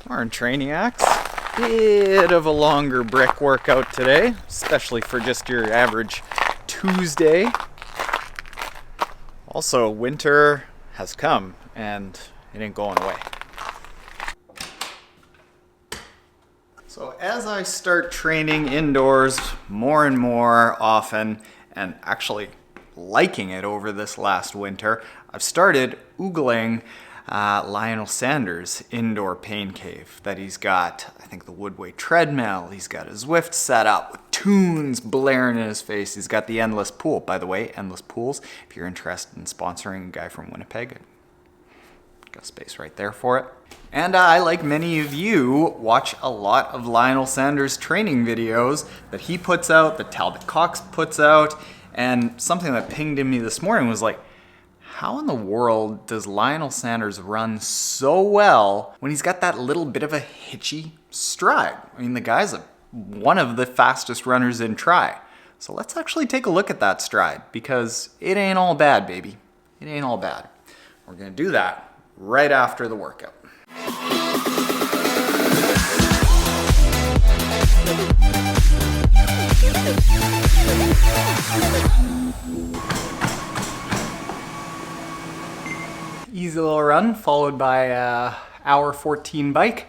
Morning, Trainiacs. Bit of a longer brick workout today, especially for just your average Tuesday. Also, winter has come and it ain't going away. So as I start training indoors more and more often, and actually liking it over this last winter, I've started oogling Lionel Sanders' indoor pain cave that he's got. I think the Woodway treadmill, he's got his Zwift set up with tunes blaring in his face. He's got the Endless Pool. By the way, Endless Pools, if you're interested in sponsoring a guy from Winnipeg, got space right there for it. And I, like many of you, watch a lot of Lionel Sanders training videos that he puts out, that Talbot Cox puts out, and something that pinged in me this morning was like, how in the world does Lionel Sanders run so well when he's got that little bit of a hitchy stride? I mean, the guy's one of the fastest runners in tri. So let's actually take a look at that stride, because it ain't all bad, baby. It ain't all bad. We're gonna do that right after the workout. Easy little run followed by hour 14 bike.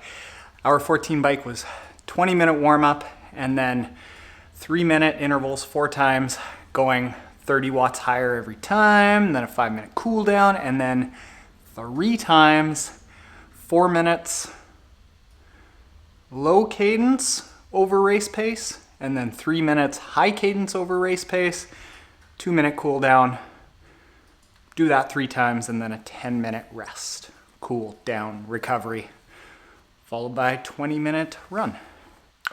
Hour 14 bike was 20-minute warm up and then 3-minute intervals 4 times, going 30 watts higher every time, then a 5-minute cool down, and then 3 times 4 minutes low cadence over race pace, and then 3 minutes high cadence over race pace, 2-minute cool down. Do that 3 times and then a 10-minute rest, cool down, recovery, followed by a 20-minute run.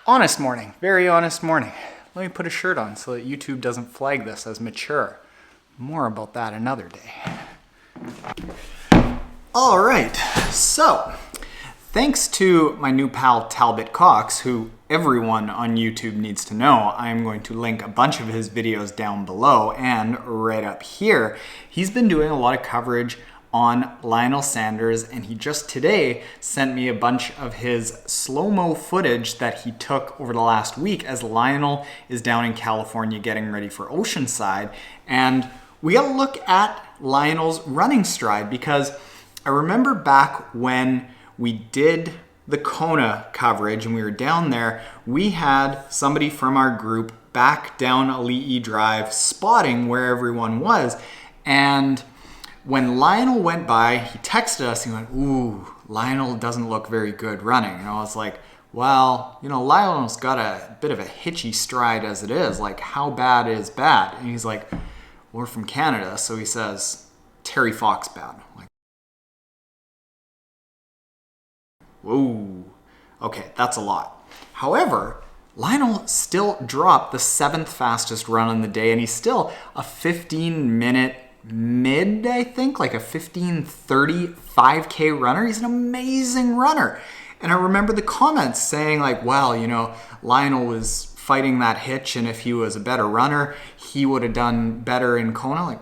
Honest morning, very honest morning. Let me put a shirt on so that YouTube doesn't flag this as mature. More about that another day. All right, so thanks to my new pal Talbot Cox, who everyone on YouTube needs to know, I'm going to link a bunch of his videos down below and right up here. He's been doing a lot of coverage on Lionel Sanders, and he just today sent me a bunch of his slow-mo footage that he took over the last week as Lionel is down in California getting ready for Oceanside. And we got to look at Lionel's running stride, because I remember back when we did the Kona coverage and we were down there, we had somebody from our group back down Ali'i Drive spotting where everyone was. And when Lionel went by, he texted us, he went, "Ooh, Lionel doesn't look very good running." And I was like, well, you know, Lionel's got a bit of a hitchy stride as it is. Like, how bad is bad? And he's like, we're from Canada. So he says, Terry Fox bad. I'm like, whoa, okay, that's a lot. However, Lionel still dropped the 7th fastest run on the day, and he's still a 15-minute mid, I think, like a 15:30 5K runner. He's an amazing runner. And I remember the comments saying like, well, you know, Lionel was fighting that hitch, and if he was a better runner, he would have done better in Kona. Like,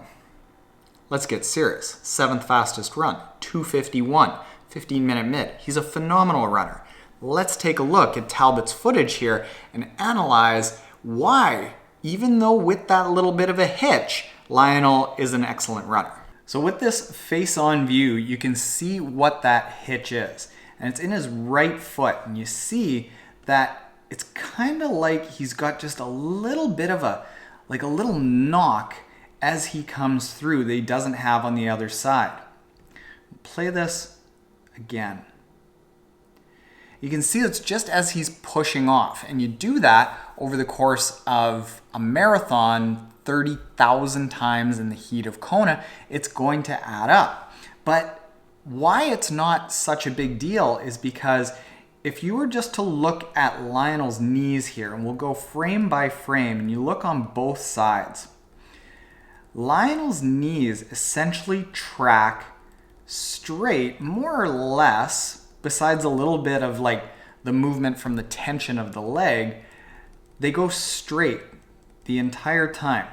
let's get serious. 7th fastest run, 2:51. 15-minute mid. He's a phenomenal runner. Let's take a look at Talbot's footage here and analyze why, even though with that little bit of a hitch, Lionel is an excellent runner. So with this face-on view, you can see what that hitch is. And it's in his right foot. And you see that it's kind of like he's got just a little bit of a little knock as he comes through that he doesn't have on the other side. Play this again. You can see it's just as he's pushing off, and you do that over the course of a marathon 30,000 times in the heat of Kona, it's going to add up. But why it's not such a big deal is because if you were just to look at Lionel's knees here, and we'll go frame by frame, and you look on both sides, Lionel's knees essentially track straight, more or less, besides a little bit of like the movement from the tension of the leg, they go straight the entire time.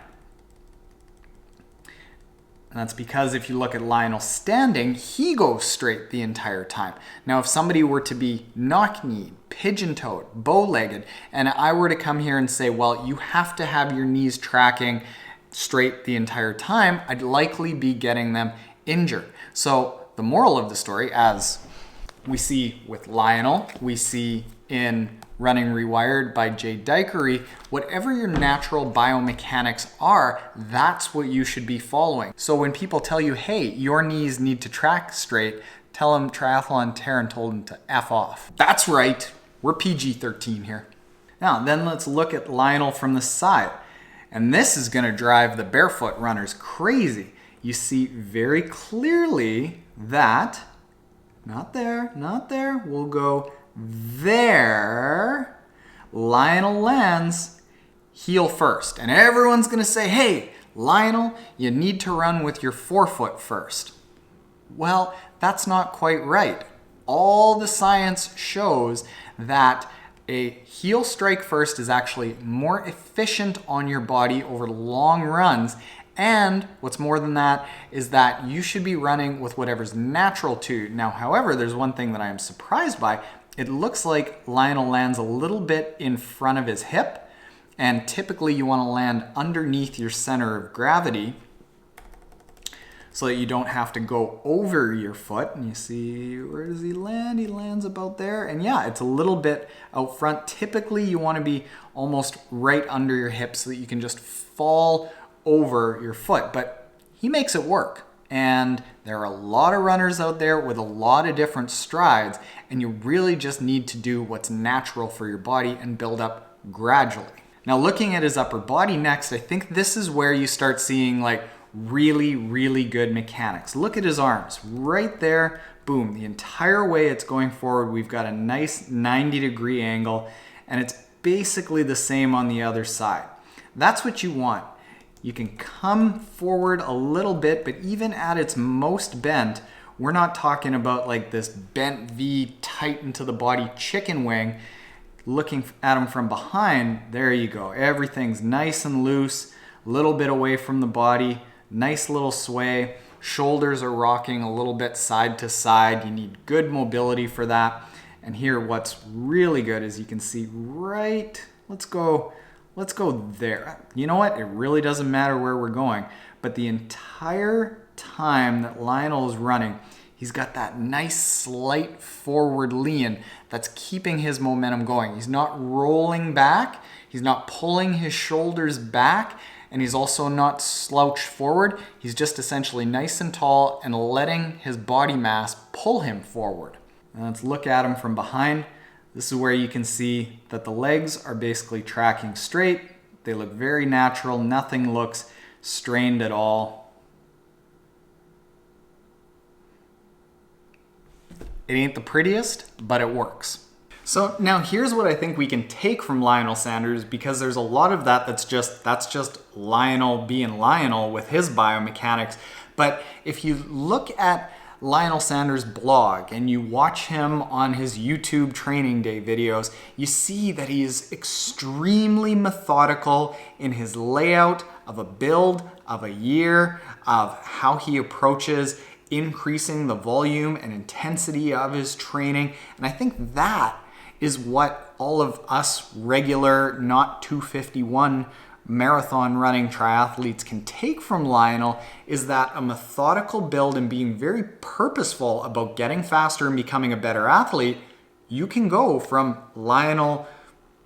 And that's because if you look at Lionel standing, he goes straight the entire time. Now, if somebody were to be knock-kneed, pigeon-toed, bow-legged, and I were to come here and say, well, you have to have your knees tracking straight the entire time, I'd likely be getting them injured. So the moral of the story, as we see with Lionel, we see in Running Rewired by Jay Dikery, whatever your natural biomechanics are, that's what you should be following. So when people tell you, hey, your knees need to track straight, tell them Triathlon Taren told them to F off. That's right, we're PG-13 here. Now, then let's look at Lionel from the side. And this is gonna drive the barefoot runners crazy. You see very clearly that, not there, we'll go there. Lionel lands heel first. And everyone's gonna say, hey, Lionel, you need to run with your forefoot first. Well, that's not quite right. All the science shows that a heel strike first is actually more efficient on your body over long runs. And what's more than that is that you should be running with whatever's natural to you. Now, however, there's one thing that I am surprised by. It looks like Lionel lands a little bit in front of his hip, and typically you want to land underneath your center of gravity so that you don't have to go over your foot. And you see, where does he land? He lands about there. And yeah, it's a little bit out front. Typically you want to be almost right under your hip so that you can just fall over your foot, but he makes it work. And there are a lot of runners out there with a lot of different strides, and you really just need to do what's natural for your body and build up gradually. Now, looking at his upper body next, I think this is where you start seeing like really, really good mechanics. Look at his arms right there. Boom, the entire way it's going forward, we've got a nice 90-degree angle, and it's basically the same on the other side. That's what you want. You can come forward a little bit, but even at its most bent, we're not talking about like this bent V tight into the body chicken wing. Looking at him from behind, there you go. Everything's nice and loose, a little bit away from the body, nice little sway. Shoulders are rocking a little bit side to side. You need good mobility for that. And here, what's really good is you can see right, let's go there. You know what? It really doesn't matter where we're going, but the entire time that Lionel is running, he's got that nice slight forward lean that's keeping his momentum going. He's not rolling back, he's not pulling his shoulders back, and he's also not slouched forward. He's just essentially nice and tall and letting his body mass pull him forward. And let's look at him from behind. This is where you can see that the legs are basically tracking straight. They look very natural. Nothing looks strained at all. It ain't the prettiest, but it works. So now here's what I think we can take from Lionel Sanders, because there's a lot of that's just Lionel being Lionel with his biomechanics. But if you look at Lionel Sanders' blog and you watch him on his YouTube training day videos, you see that he is extremely methodical in his layout of a build, of a year, of how he approaches increasing the volume and intensity of his training. And I think that is what all of us regular, not 251 marathon running triathletes can take from Lionel, is that a methodical build and being very purposeful about getting faster and becoming a better athlete. You can go from Lionel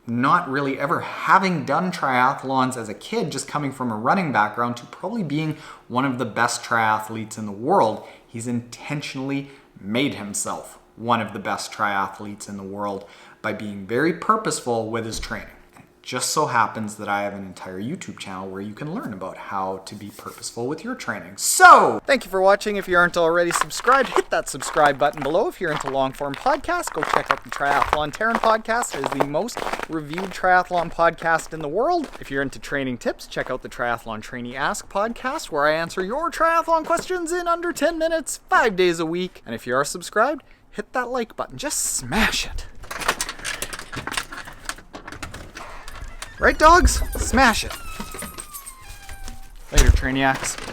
not really ever having done triathlons as a kid, just coming from a running background, to probably being one of the best triathletes in the world. He's intentionally made himself one of the best triathletes in the world by being very purposeful with his training. Just so happens that I have an entire YouTube channel where you can learn about how to be purposeful with your training. So, thank you for watching. If you aren't already subscribed, hit that subscribe button below. If you're into long-form podcasts, go check out the Triathlon Taren podcast. It is the most reviewed triathlon podcast in the world. If you're into training tips, check out the Triathlon Trainee Ask podcast, where I answer your triathlon questions in under 10 minutes, 5 days a week. And if you are subscribed, hit that like button. Just smash it. Right, dogs? Smash it. Later, Trainiacs.